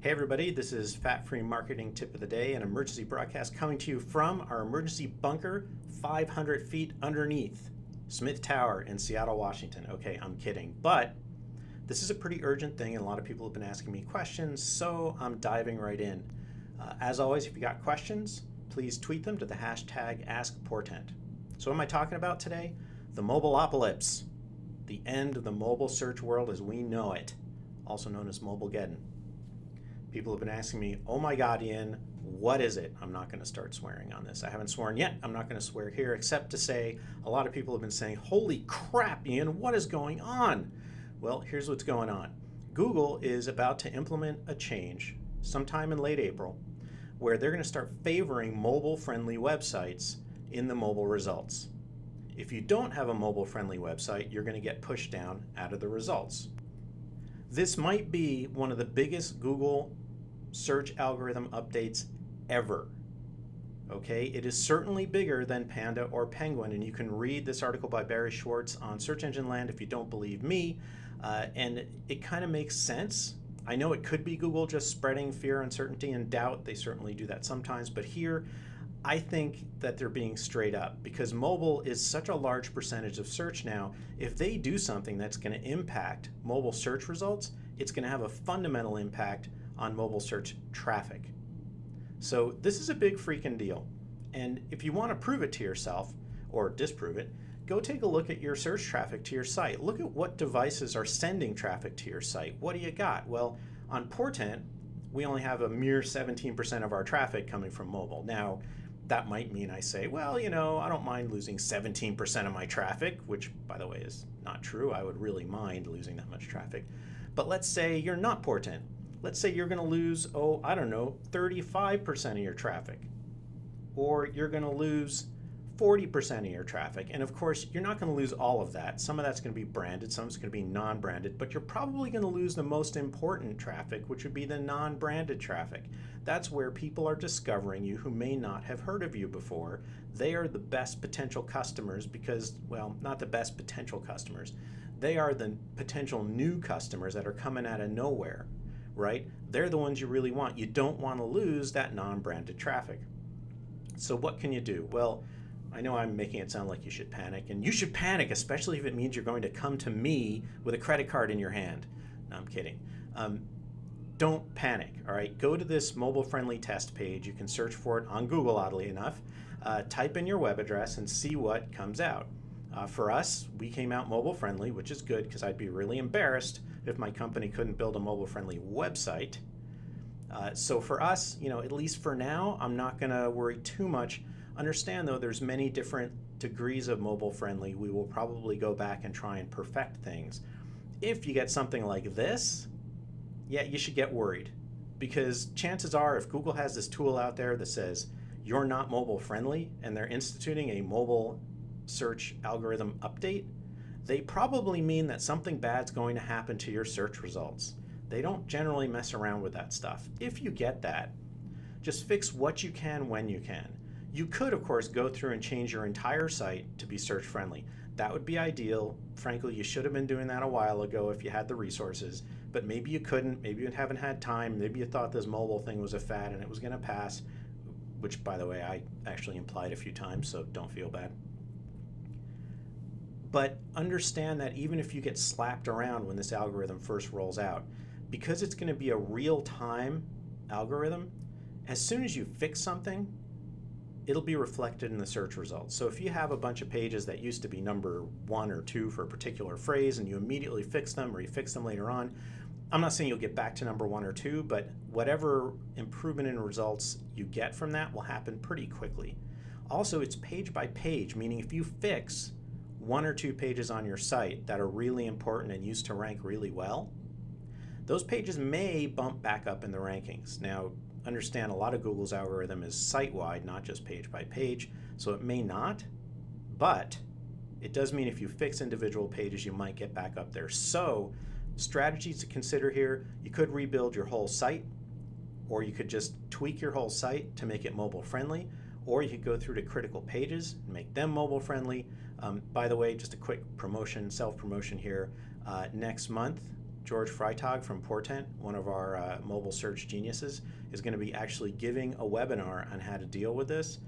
Hey everybody, this is Fat Free Marketing Tip of the Day, an emergency broadcast coming to you from our emergency bunker 500 feet underneath Smith Tower in Seattle, Washington. Okay, I'm kidding, but this is a pretty urgent thing and a lot of people have been asking me questions, so I'm diving right in. As always, if you got questions, please tweet them to the hashtag AskPortent. So what am I talking about today? The Mobileopolis, the end of the mobile search world as we know it, also known as Mobilegeddon. People have been asking me, oh my God, Ian, what is it? I'm not going to start swearing on this. I haven't sworn yet. I'm not going to swear here, except to say a lot of people have been saying, holy crap, Ian, what is going on? Well, here's what's going on. Google is about to implement a change sometime in late April where they're going to start favoring mobile-friendly websites in the mobile results. If you don't have a mobile-friendly website, you're going to get pushed down out of the results. This might be one of the biggest Google search algorithm updates ever. Okay, it is certainly bigger than Panda or Penguin, and you can read this article by Barry Schwartz on Search Engine Land if you don't believe me, and it kind of makes sense. I know it could be Google just spreading fear, uncertainty, and doubt. They certainly do that sometimes, but here I think that they're being straight up because mobile is such a large percentage of search now. If they do something that's going to impact mobile search results, it's going to have a fundamental impact on mobile search traffic. So this is a big freaking deal. And if you want to prove it to yourself or disprove it, go take a look at your search traffic to your site. Look at what devices are sending traffic to your site. What do you got? Well, on Portent, we only have a mere 17% of our traffic coming from mobile. Now, that might mean I say, well, you know, I don't mind losing 17% of my traffic, which, by the way, is not true. I would really mind losing that much traffic. But let's say you're not Portent. Let's say you're going to lose, 35% of your traffic. Or you're going to lose 40% of your traffic. And of course, you're not going to lose all of that. Some of that's going to be branded, some is going to be non-branded, but you're probably going to lose the most important traffic, which would be the non-branded traffic. That's where people are discovering you who may not have heard of you before. They are the best potential customers because, well, not the best potential customers. They are the potential new customers that are coming out of nowhere, right? They're the ones you really want. You don't want to lose that non-branded traffic. So what can you do? Well, I know I'm making it sound like you should panic, and you should panic, especially if it means you're going to come to me with a credit card in your hand. No, I'm kidding. Don't panic, all right? Go to this mobile-friendly test page. You can search for it on Google, oddly enough. Type in your web address and see what comes out. For us, we came out mobile-friendly, which is good because I'd be really embarrassed if my company couldn't build a mobile-friendly website. So for us, at least for now, I'm not going to worry too much. Understand, though, there's many different degrees of mobile friendly. We will probably go back and try and perfect things. If you get something like this, yeah, you should get worried. Because chances are, if Google has this tool out there that says you're not mobile friendly and they're instituting a mobile search algorithm update, they probably mean that something bad's going to happen to your search results. They don't generally mess around with that stuff. If you get that, just fix what you can when you can. You could, of course, go through and change your entire site to be search friendly. That would be ideal. Frankly, you should have been doing that a while ago if you had the resources, but maybe you couldn't, maybe you haven't had time, maybe you thought this mobile thing was a fad and it was going to pass, which, by the way, I actually implied a few times, so don't feel bad. But understand that even if you get slapped around when this algorithm first rolls out, because it's going to be a real-time algorithm, as soon as you fix something, it'll be reflected in the search results. So if you have a bunch of pages that used to be number 1 or 2 for a particular phrase and you immediately fix them or you fix them later on, I'm not saying you'll get back to number 1 or 2, but whatever improvement in results you get from that will happen pretty quickly. Also, it's page by page, meaning if you fix 1 or 2 pages on your site that are really important and used to rank really well, those pages may bump back up in the rankings. Now, understand a lot of Google's algorithm is site-wide, not just page by page, so it may not, but it does mean if you fix individual pages, you might get back up there. So strategies to consider here, you could rebuild your whole site, or you could just tweak your whole site to make it mobile friendly, or you could go through to critical pages and make them mobile friendly. By the way, just a quick promotion, self-promotion here. Next month, George Freitag from Portent, one of our mobile search geniuses, is going to be actually giving a webinar on how to deal with this.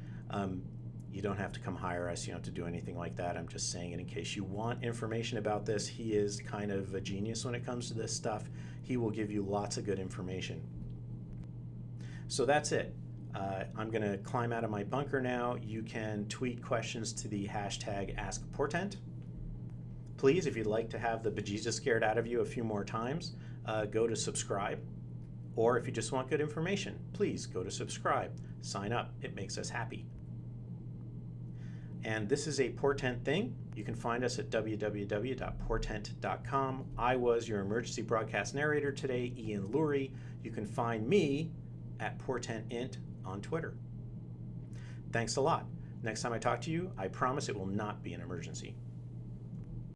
You don't have to come hire us. You don't have to do anything like that. I'm just saying it in case you want information about this. He is kind of a genius when it comes to this stuff. He will give you lots of good information. So that's it. I'm going to climb out of my bunker now. You can tweet questions to the hashtag AskPortent. Please, if you'd like to have the bejesus scared out of you a few more times, go to subscribe. Or if you just want good information, please go to subscribe. Sign up. It makes us happy. And this is a Portent thing. You can find us at www.portent.com. I was your emergency broadcast narrator today, Ian Lurie. You can find me at PortentInt on Twitter. Thanks a lot. Next time I talk to you, I promise it will not be an emergency.